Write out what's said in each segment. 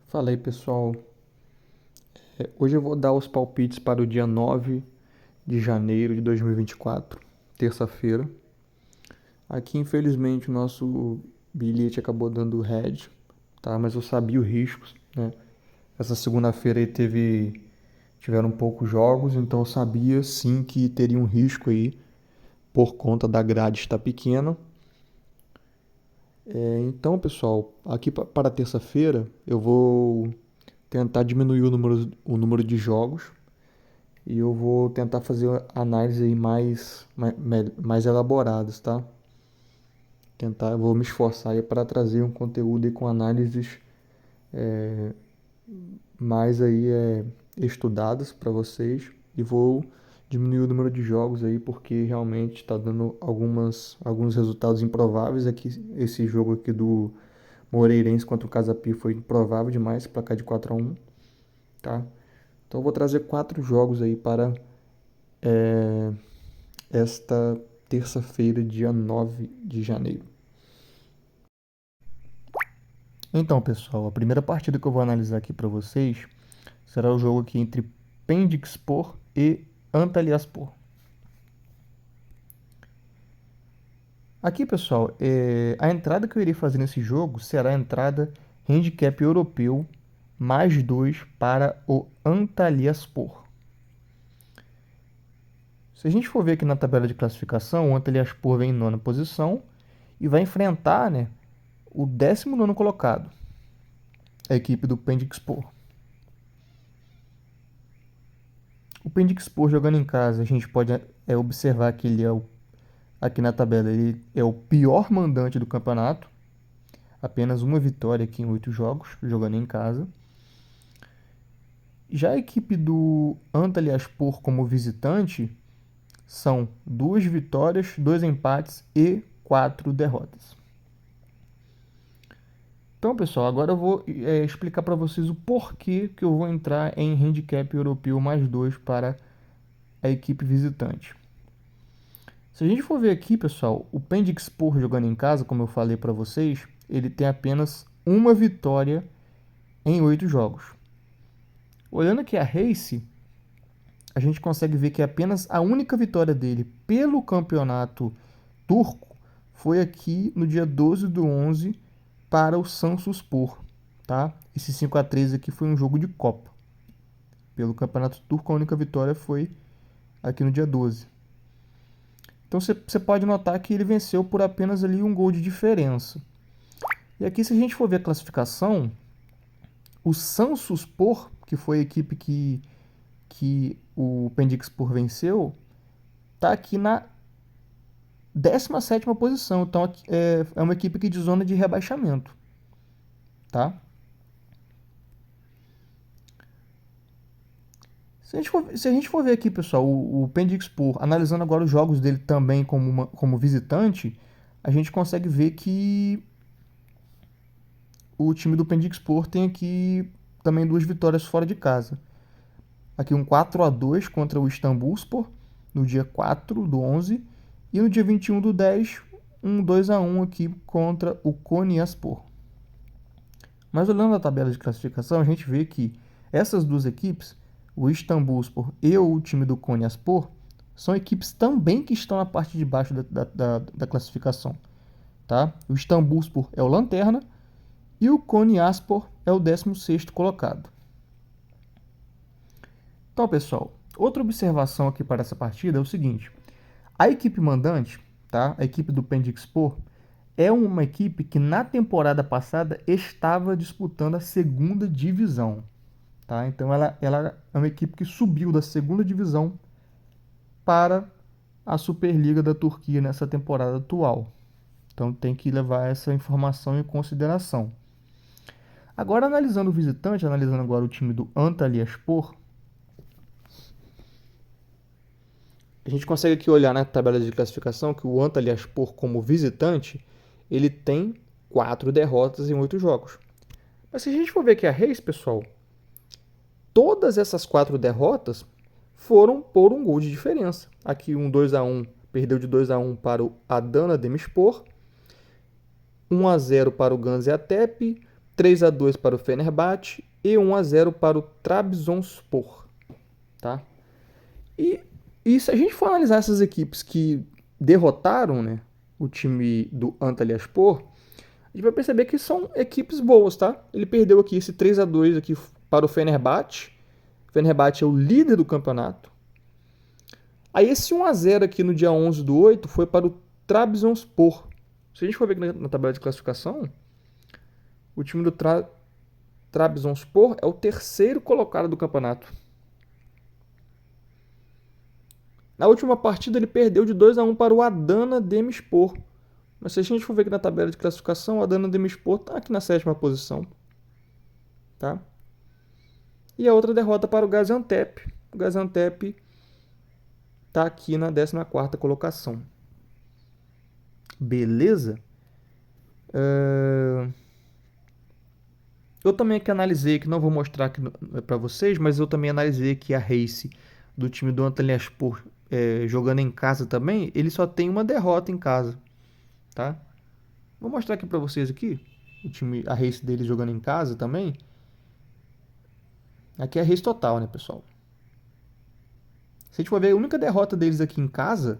Fala aí, pessoal. Hoje eu vou dar os palpites para o dia 9 de janeiro de 2024, terça-feira. Aqui, infelizmente, o nosso bilhete acabou dando red, tá? Mas eu sabia os riscos, né? Essa segunda-feira aí tiveram poucos jogos, então eu sabia sim que teria um risco aí por conta da grade estar pequena. Então, pessoal, aqui para terça-feira eu vou tentar diminuir o número de jogos. E eu vou tentar fazer análises aí mais elaboradas, tá? Eu vou me esforçar aí para trazer um conteúdo aí com análises mais aí estudadas para vocês. E vou diminuir o número de jogos aí porque realmente está dando alguns resultados improváveis aqui. Esse jogo aqui do Moreirense contra o Casa Pia foi improvável demais, placar de 4-1, tá? Então eu vou trazer 4 jogos aí para esta terça-feira, dia 9 de janeiro. Então, pessoal, a primeira partida que eu vou analisar aqui para vocês será o jogo aqui entre Pendikspor e Antalyaspor. Aqui, pessoal, a entrada que eu irei fazer nesse jogo será a entrada handicap europeu mais 2 para o Antalyaspor. Se a gente for ver aqui na tabela de classificação, o Antalyaspor vem em nona posição e vai enfrentar, né, o 19º colocado, a equipe do Pendikspor. O Pendikspor jogando em casa, a gente pode observar que aqui na tabela, ele é o pior mandante do campeonato. Apenas uma vitória aqui em 8 jogos, jogando em casa. Já a equipe do Antalyaspor como visitante são 2 vitórias, 2 empates e 4 derrotas. Então, pessoal, agora eu vou explicar para vocês o porquê que eu vou entrar em handicap europeu mais 2 para a equipe visitante. Se a gente for ver aqui, pessoal, o Pendikspor jogando em casa, como eu falei para vocês, ele tem apenas uma vitória em 8 jogos. Olhando aqui a Race, a gente consegue ver que apenas a única vitória dele pelo campeonato turco foi aqui no dia 12/11 para o Samsunspor, tá? Esse 5-3 aqui foi um jogo de Copa. Pelo campeonato turco, a única vitória foi aqui no dia 12. Então você pode notar que ele venceu por apenas ali um gol de diferença. E aqui, se a gente for ver a classificação, o Samsunspor, que foi a equipe que o Pendikspor venceu, está aqui na 17ª posição. Então é uma equipe aqui de zona de rebaixamento, tá? Se a gente for ver aqui, pessoal, o Pendikspor, analisando agora os jogos dele também como visitante, a gente consegue ver que o time do Pendikspor tem aqui também 2 vitórias fora de casa. Aqui um 4-2 contra o Istanbulspor, no dia 4/11, e no dia 21/10, um 2-1 aqui contra o Konyaspor. Mas olhando a tabela de classificação, a gente vê que essas duas equipes, o Istanbulspor e o time do Konyaspor, são equipes também que estão na parte de baixo da classificação. Tá? O Istanbulspor é o lanterna e o Konyaspor é o 16º colocado. Então, pessoal, outra observação aqui para essa partida é o seguinte: a equipe mandante, tá? A equipe do Pendikspor, é uma equipe que na temporada passada estava disputando a segunda divisão, tá? Então ela é uma equipe que subiu da segunda divisão para a Superliga da Turquia nessa temporada atual. Então tem que levar essa informação em consideração. Agora, analisando o visitante, analisando agora o time do Antalyaspor, a gente consegue aqui olhar na tabela de classificação que o Antalyaspor, como visitante, ele tem 4 derrotas em 8 jogos. Mas se a gente for ver aqui a Reis, pessoal, todas essas 4 derrotas foram por um gol de diferença. Aqui um 2-1, perdeu de 2-1 para o Adana Demirspor, 1-0 para o Gaziantep, 3-2 para o Fenerbahçe e 1-0 para o Trabzonspor, tá? E se a gente for analisar essas equipes que derrotaram, né, o time do Antalyaspor, a gente vai perceber que são equipes boas, tá? Ele perdeu aqui esse 3-2 aqui para o Fenerbahçe. O Fenerbahçe é o líder do campeonato. Aí esse 1-0 aqui no dia 11/8 foi para o Trabzonspor. Se a gente for ver aqui na tabela de classificação, o time do Trabzonspor é o terceiro colocado do campeonato. Na última partida ele perdeu de 2-1 para o Adana Demirspor. Mas se a gente for ver aqui na tabela de classificação, o Adana Demirspor está aqui na 7ª posição. Tá? E a outra derrota para o Gaziantep. O Gaziantep está aqui na 14ª colocação. Beleza? Eu também aqui analisei, que não vou mostrar aqui para vocês, mas eu também analisei aqui a race do time do Antalyaspor jogando em casa também. Ele só tem uma derrota em casa, tá? Vou mostrar aqui para vocês aqui o time, a race deles jogando em casa também. Aqui é a race total, né, pessoal? Se a gente for ver, a única derrota deles aqui em casa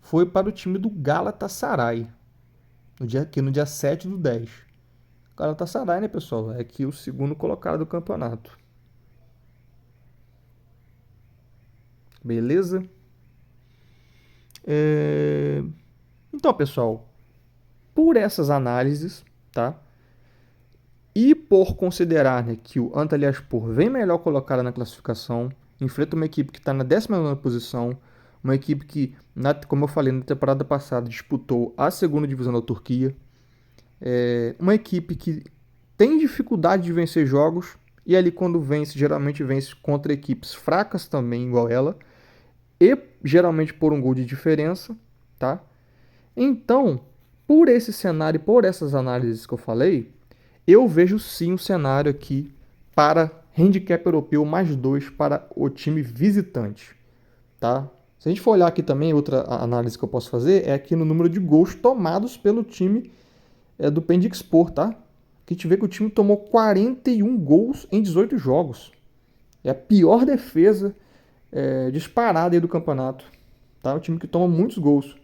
foi para o time do Galatasaray, no dia 7/10. Galatasaray, né, pessoal? É aqui o segundo colocado do campeonato. Beleza? Então, pessoal, por essas análises, tá? E por considerar, né, que o Antalyaspor vem melhor colocado na classificação, enfrenta uma equipe que está na 19ª posição, uma equipe que, como eu falei na temporada passada, disputou a segunda divisão da Turquia, uma equipe que tem dificuldade de vencer jogos, e ali quando vence, geralmente vence contra equipes fracas também, igual ela, e geralmente por um gol de diferença, tá? Então, por esse cenário e por essas análises que eu falei, eu vejo sim um cenário aqui para handicap europeu +2 para o time visitante, tá? Se a gente for olhar aqui também, outra análise que eu posso fazer é aqui no número de gols tomados pelo time do Pendikspor, tá? Que a gente vê que o time tomou 41 gols em 18 jogos. É a pior defesa disparada aí do campeonato, tá? Um time que toma muitos gols.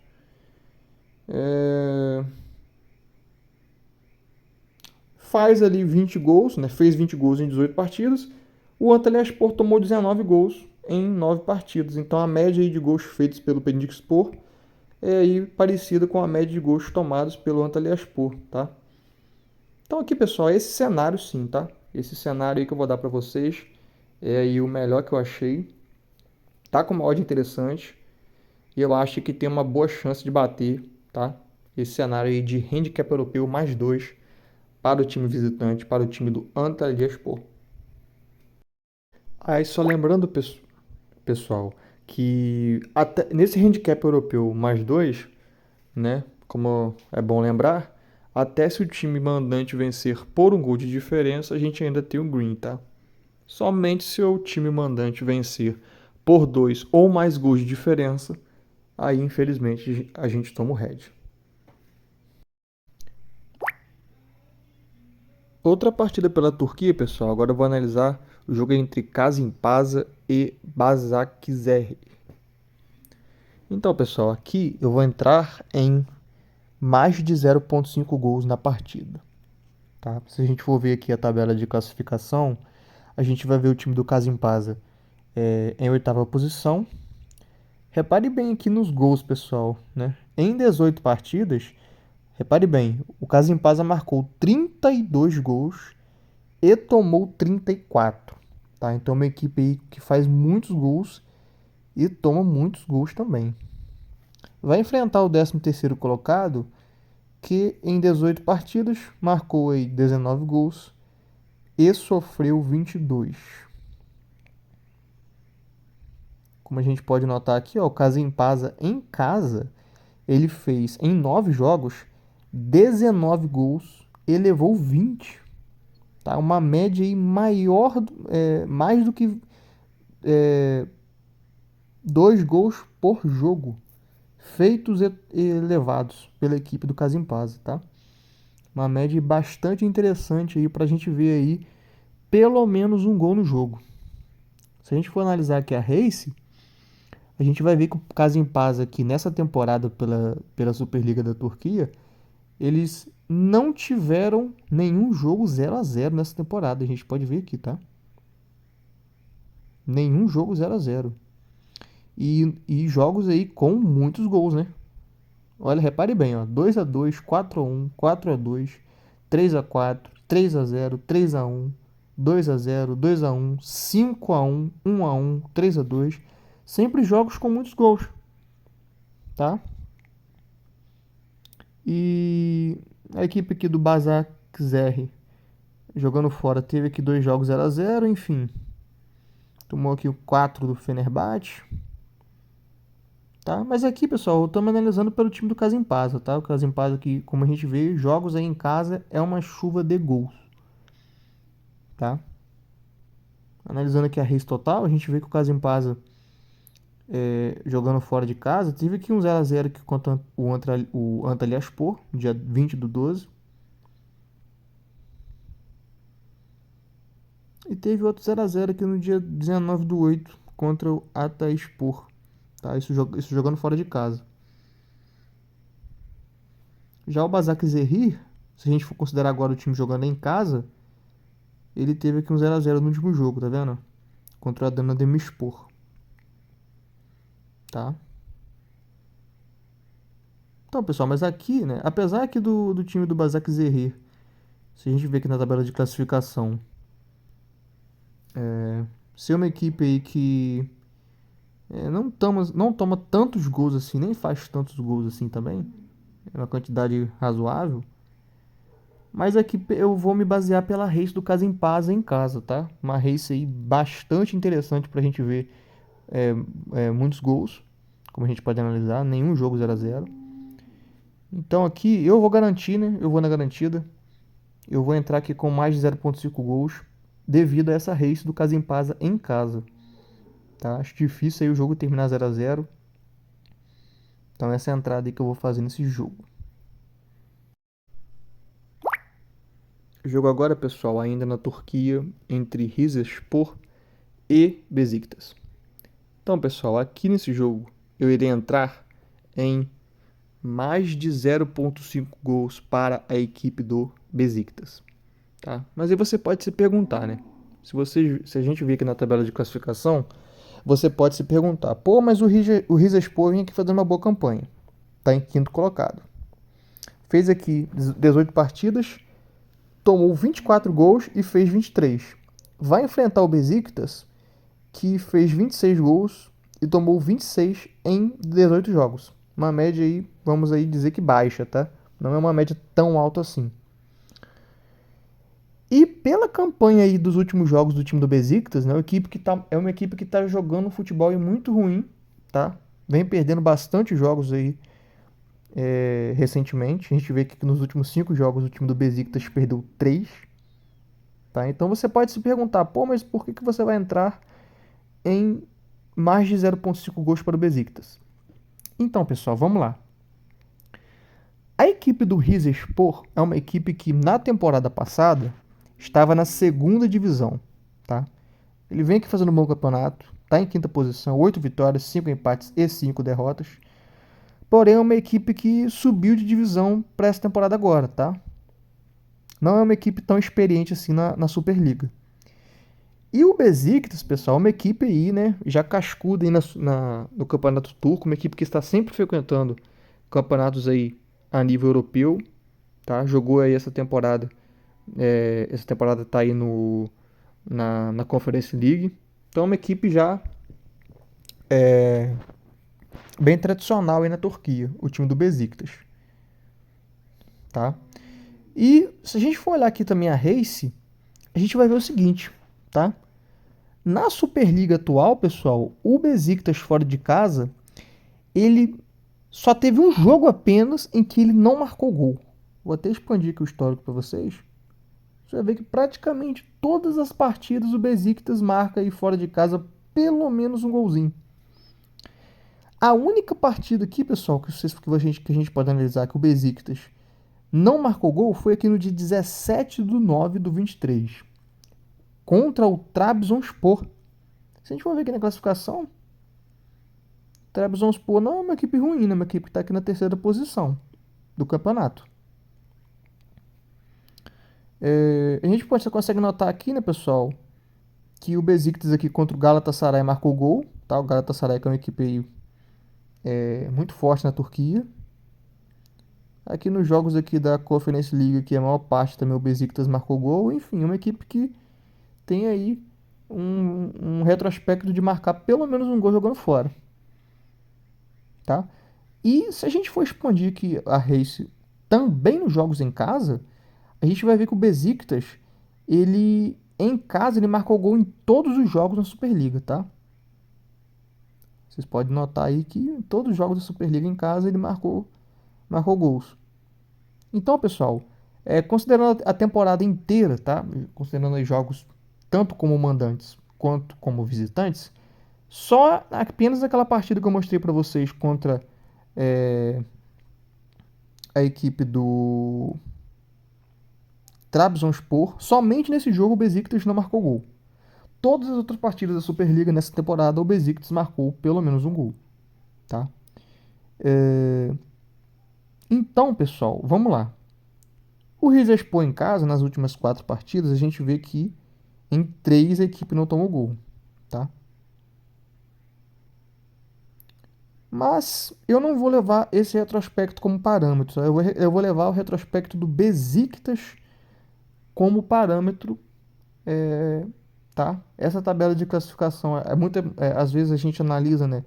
Faz ali 20 gols, né? Fez 20 gols em 18 partidas. O Antalyaspor tomou 19 gols em 9 partidas. Então a média aí de gols feitos pelo Pendikspor é aí parecida com a média de gols tomados pelo Antalyaspor, tá? Então aqui, pessoal, esse cenário sim, tá? Esse cenário aí que eu vou dar para vocês é aí o melhor que eu achei. Tá com uma odd interessante e eu acho que tem uma boa chance de bater, tá? Esse cenário aí de handicap europeu +2 para o time visitante, para o time do Antalyaspor. Aí só lembrando, pessoal, que até nesse handicap europeu +2, né, como é bom lembrar, até se o time mandante vencer por um gol de diferença, a gente ainda tem o green, tá? Somente se o time mandante vencer por 2 ou mais gols de diferença, aí infelizmente a gente toma o red. Outra partida pela Turquia, pessoal, agora eu vou analisar o jogo entre Kasimpasa e Başakşehir. Então, pessoal, aqui eu vou entrar em mais de 0,5 gols na partida. Tá? Se a gente for ver aqui a tabela de classificação, a gente vai ver o time do Kasimpasa em 8ª posição. Repare bem aqui nos gols, pessoal. Né? Em 18 partidas, repare bem, o Kasimpasa marcou 32 gols e tomou 34. Tá? Então é uma equipe aí que faz muitos gols e toma muitos gols também. Vai enfrentar o 13º colocado, que em 18 partidas marcou aí 19 gols e sofreu 22. Como a gente pode notar aqui, ó, o Kasimpasa em casa, ele fez em 9 jogos 19 gols e levou 20. Tá? Uma média aí maior, mais do que 2 gols por jogo feitos e levados pela equipe do Kasimpasa, tá? Uma média bastante interessante aí pra gente ver aí pelo menos um gol no jogo. Se a gente for analisar aqui a Race, a gente vai ver que o Kasimpasa aqui nessa temporada pela Superliga da Turquia, eles não tiveram nenhum jogo 0-0 nessa temporada. A gente pode ver aqui, tá? Nenhum jogo 0-0. E jogos aí com muitos gols, né? Olha, repare bem, ó, 2-2, 4-1, 4-2, 3-4, 3-0, 3-1, 2-0, 2-1, 5-1, 1-1, 3-2. Sempre jogos com muitos gols, tá? E a equipe aqui do Başakşehir jogando fora teve aqui dois jogos 0-0, enfim. Tomou aqui o 4 do Fenerbahçe. Tá? Mas aqui, pessoal, estamos analisando pelo time do Kasimpasa, tá? O Kasimpasa aqui, como a gente vê, jogos aí em casa é uma chuva de gols, tá? Analisando aqui a race total, a gente vê que o Kasimpasa jogando fora de casa, teve aqui um 0-0 aqui contra o Antalyaspor, dia 20/12. E teve outro 0-0 aqui no dia 19/8 contra o Ataspor, tá? Isso jogando fora de casa. Já o Başakşehir, se a gente for considerar agora o time jogando em casa, ele teve aqui um 0-0 no último jogo, tá vendo? Contra o Adana Demirspor, tá? Então, pessoal, mas aqui, né, apesar aqui do time do Başakşehir, se a gente ver aqui na tabela de classificação, ser uma equipe aí que não toma tantos gols assim, nem faz tantos gols assim também, é uma quantidade razoável, mas aqui eu vou me basear pela race do Kasimpasa em casa, tá? Uma race aí bastante interessante pra gente ver muitos gols, como a gente pode analisar, nenhum jogo 0-0. Então aqui eu vou garantir, né? Eu vou na garantida. Eu vou entrar aqui com mais de 0,5 gols devido a essa race do Kasimpasa em casa. Tá? Acho difícil aí o jogo terminar 0-0. Então essa é a entrada aí que eu vou fazer nesse jogo. O jogo agora, pessoal, ainda na Turquia, entre Rizespor e Besiktas. Então, pessoal, aqui nesse jogo eu irei entrar em mais de 0,5 gols para a equipe do Besiktas. Tá? Mas aí você pode se perguntar, né? Se a gente vir aqui na tabela de classificação, você pode se perguntar, pô, mas o Rizespor vem aqui fazendo uma boa campanha. Está em quinto colocado. Fez aqui 18 partidas, tomou 24 gols e fez 23. Vai enfrentar o Besiktas, que fez 26 gols e tomou 26 em 18 jogos. Uma média aí, vamos aí dizer que baixa, tá? Não é uma média tão alta assim. E pela campanha aí dos últimos jogos do time do Besiktas, né, é uma equipe que está jogando um futebol muito ruim, tá? Vem perdendo bastante jogos aí recentemente. A gente vê que nos últimos 5 jogos o time do Besiktas perdeu 3. Tá? Então você pode se perguntar, pô, mas por que você vai entrar em mais de 0,5 gols para o Besiktas? Então, pessoal, vamos lá. A equipe do Rizespor é uma equipe que na temporada passada estava na segunda divisão. Tá? Ele vem aqui fazendo um bom campeonato, está em quinta posição, 8 vitórias, 5 empates e 5 derrotas. Porém, é uma equipe que subiu de divisão para essa temporada agora, tá? Não é uma equipe tão experiente assim na Superliga. E o Besiktas, pessoal, é uma equipe aí, né, já cascuda aí no Campeonato Turco, uma equipe que está sempre frequentando campeonatos aí a nível europeu, tá? Jogou aí essa temporada tá aí na Conference League. Então é uma equipe já bem tradicional aí na Turquia, o time do Besiktas, tá? E se a gente for olhar aqui também a Race, a gente vai ver o seguinte, tá? Na Superliga atual, pessoal, o Besiktas fora de casa, ele só teve um jogo apenas em que ele não marcou gol. Vou até expandir aqui o histórico para vocês. Você vai ver que praticamente todas as partidas o Besiktas marca aí fora de casa pelo menos um golzinho. A única partida aqui, pessoal, que a gente pode analisar que o Besiktas não marcou gol foi aqui no dia 17/9/23, contra o Trabzonspor. Se a gente for ver aqui na classificação, Trabzonspor não é uma equipe ruim, né? É uma equipe que está aqui na terceira posição do campeonato. A gente consegue notar aqui, né, pessoal, que o Besiktas aqui contra o Galatasaray marcou gol, tá? O Galatasaray que é uma equipe aí, muito forte na Turquia. Aqui nos jogos aqui da Conference League, que a maior parte também o Besiktas marcou gol. Enfim, uma equipe que tem aí um retrospecto de marcar pelo menos um gol jogando fora, tá? E se a gente for expandir aqui a Race também nos jogos em casa, a gente vai ver que o Besiktas, ele em casa, ele marcou gol em todos os jogos na Superliga, tá? Vocês podem notar aí que em todos os jogos da Superliga em casa ele marcou gols. Então, pessoal, considerando a temporada inteira, tá? Considerando os jogos tanto como mandantes quanto como visitantes, só apenas aquela partida que eu mostrei para vocês contra a equipe do Trabzonspor, somente nesse jogo o Besiktas não marcou gol. Todas as outras partidas da Superliga nessa temporada o Besiktas marcou pelo menos um gol, tá? Então, pessoal, vamos lá. O Rizespor em casa, nas últimas 4 partidas, a gente vê que em 3 a equipe não tomou gol, tá? Mas eu não vou levar esse retrospecto como parâmetro. Eu vou levar o retrospecto do Besiktas como parâmetro, tá? Essa tabela de classificação às vezes a gente analisa, né,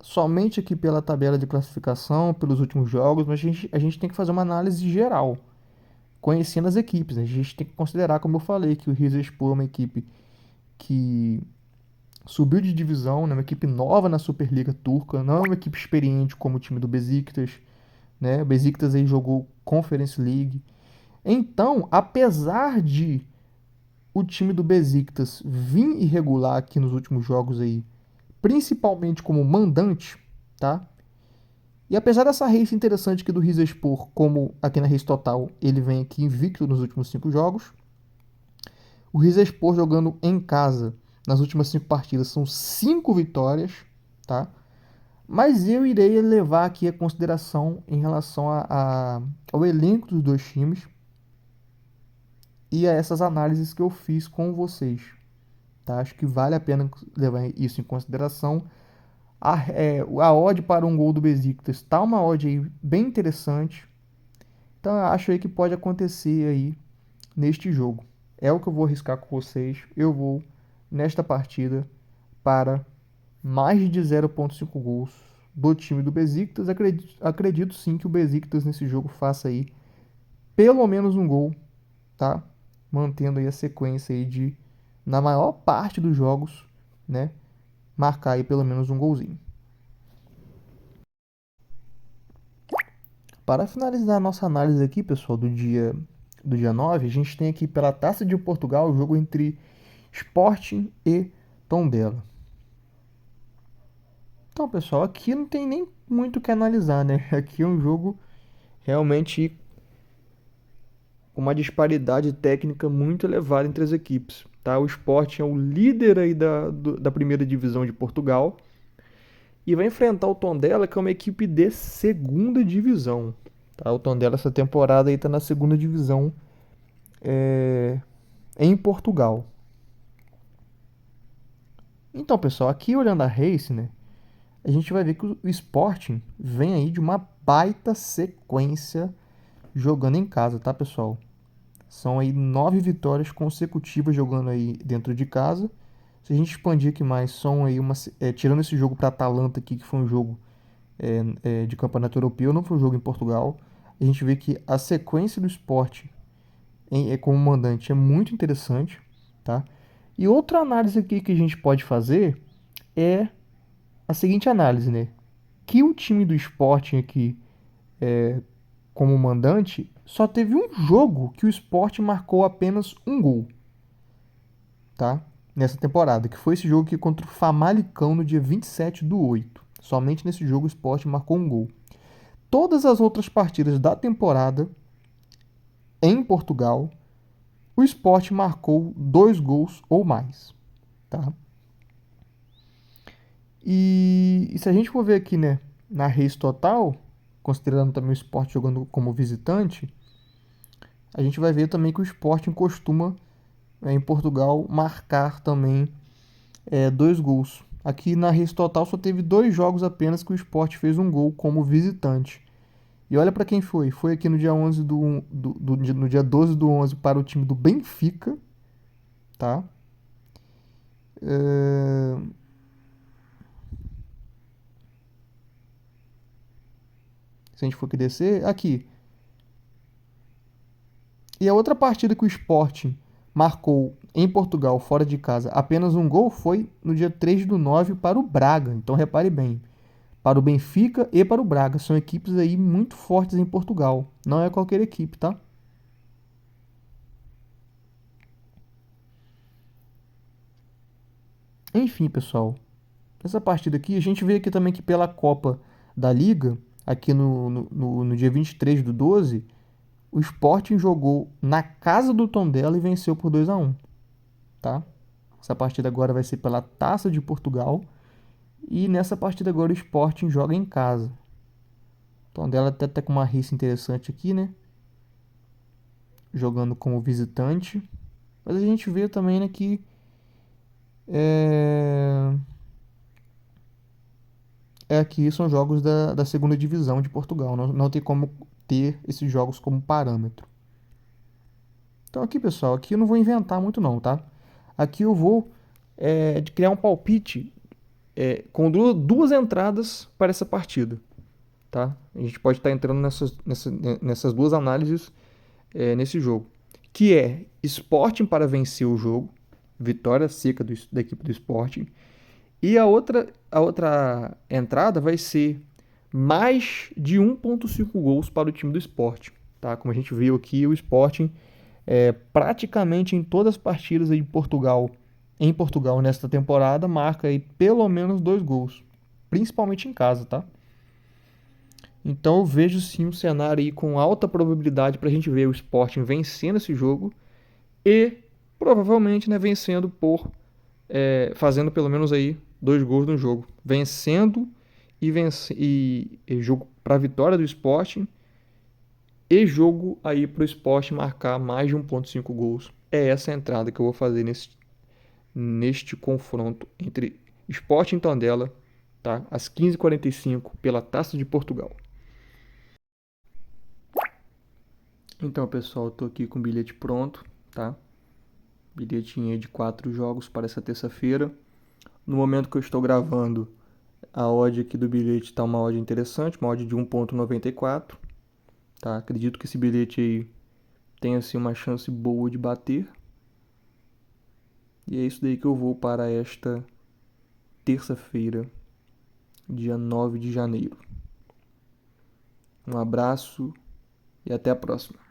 somente aqui pela tabela de classificação, pelos últimos jogos, mas a gente tem que fazer uma análise geral, conhecendo as equipes, né? A gente tem que considerar, como eu falei, que o Rizespor é uma equipe que subiu de divisão, né? Uma equipe nova na Superliga Turca, não é uma equipe experiente como o time do Besiktas, né? O Besiktas aí jogou Conference League. Então, apesar de o time do Besiktas vir irregular aqui nos últimos jogos aí, principalmente como mandante, tá? E apesar dessa race interessante aqui do Rizespor, como aqui na race total, ele vem aqui invicto nos últimos 5 jogos. O Rizespor jogando em casa nas últimas 5 partidas são 5 vitórias, tá? Mas eu irei levar aqui a consideração em relação ao elenco dos dois times e a essas análises que eu fiz com vocês, tá? Acho que vale a pena levar isso em consideração. A odd para um gol do Besiktas está uma odd aí bem interessante. Então eu acho aí que pode acontecer aí neste jogo. É o que eu vou arriscar com vocês. Eu vou nesta partida para mais de 0,5 gols do time do Besiktas. Acredito sim que o Besiktas nesse jogo faça aí pelo menos um gol, tá? Mantendo aí a sequência aí de, na maior parte dos jogos, né, marcar aí pelo menos um golzinho. Para finalizar a nossa análise aqui, pessoal, do dia 9, a gente tem aqui pela Taça de Portugal o jogo entre Sporting e Tondela. Então, pessoal, aqui não tem nem muito o que analisar, né? Aqui é um jogo realmente com uma disparidade técnica muito elevada entre as equipes, tá? O Sporting é o líder aí da primeira divisão de Portugal e vai enfrentar o Tondela, que é uma equipe de segunda divisão, tá? O Tondela essa temporada aí tá na segunda divisão em Portugal. Então, pessoal, aqui olhando a Race, né, a gente vai ver que o Sporting vem aí de uma baita sequência jogando em casa, tá, pessoal? São aí 9 vitórias consecutivas jogando aí dentro de casa. Se a gente expandir aqui mais, são aí tirando esse jogo para Atalanta aqui, que foi um jogo de campeonato europeu, não foi um jogo em Portugal. A gente vê que a sequência do Sport como mandante é muito interessante, tá? E outra análise aqui que a gente pode fazer é a seguinte análise, né? Que o time do Sporting aqui, como mandante, só teve um jogo que o Sporting marcou apenas um gol, tá? Nessa temporada, que foi esse jogo aqui contra o Famalicão no dia 27/8. Somente nesse jogo o Sporting marcou um gol. Todas as outras partidas da temporada, em Portugal, o Sport marcou 2 gols ou mais, tá? E se a gente for ver aqui, né, na race total, considerando também o Sport jogando como visitante, a gente vai ver também que o Sporting costuma, em Portugal, marcar também 2 gols. Aqui na race total só teve 2 jogos apenas que o Sport fez um gol como visitante. E olha para quem foi. Foi aqui no dia 11 no dia 12 do 11 para o time do Benfica, tá? É, Se a gente for aqui descer, aqui. E a outra partida que o Sporting marcou em Portugal, fora de casa, apenas um gol foi no dia 3 do 9 para o Braga. Então repare bem, para o Benfica e para o Braga. São equipes aí muito fortes em Portugal. Não é qualquer equipe, tá? Enfim, pessoal. Essa partida aqui, a gente vê aqui também que pela Copa da Liga, aqui no dia 23 do 12, o Sporting jogou na casa do Tondela e venceu por 2-1, tá? Essa partida agora vai ser pela Taça de Portugal. E nessa partida agora o Sporting joga em casa. O Tondela até tá com uma rixa interessante aqui, né? Jogando como visitante. Mas a gente vê também, né, que é, aqui são jogos da segunda divisão de Portugal. Não tem como ter esses jogos como parâmetro. Então aqui, pessoal, aqui eu não vou inventar muito não, tá? Aqui eu vou de criar um palpite com duas entradas para essa partida, tá? A gente pode estar entrando nessas duas análises nesse jogo, que é Sporting para vencer o jogo, vitória seca da equipe do Sporting, e a outra entrada vai ser mais de 1,5 gols para o time do Sporting, tá? Como a gente viu aqui, o Sporting praticamente em todas as partidas aí em Portugal nesta temporada, marca aí pelo menos 2 gols, principalmente em casa, tá? Então eu vejo sim um cenário aí com alta probabilidade para a gente ver o Sporting vencendo esse jogo e provavelmente, né, vencendo fazendo pelo menos aí 2 gols no jogo, vencendo e jogo para a vitória do Sporting e jogo aí para o Sporting marcar mais de 1,5 gols. É essa a entrada que eu vou fazer neste confronto entre Sporting e Tondela, tá? Às 15h45 pela Taça de Portugal. Então, pessoal, eu tô aqui com o bilhete pronto, tá? Bilhetinho de 4 jogos para essa terça-feira. No momento que eu estou gravando, a odd aqui do bilhete está uma odd interessante, uma odd de 1,94, tá? Acredito que esse bilhete aí tenha assim, uma chance boa de bater. E é isso daí que eu vou para esta terça-feira, dia 9 de janeiro. Um abraço e até a próxima.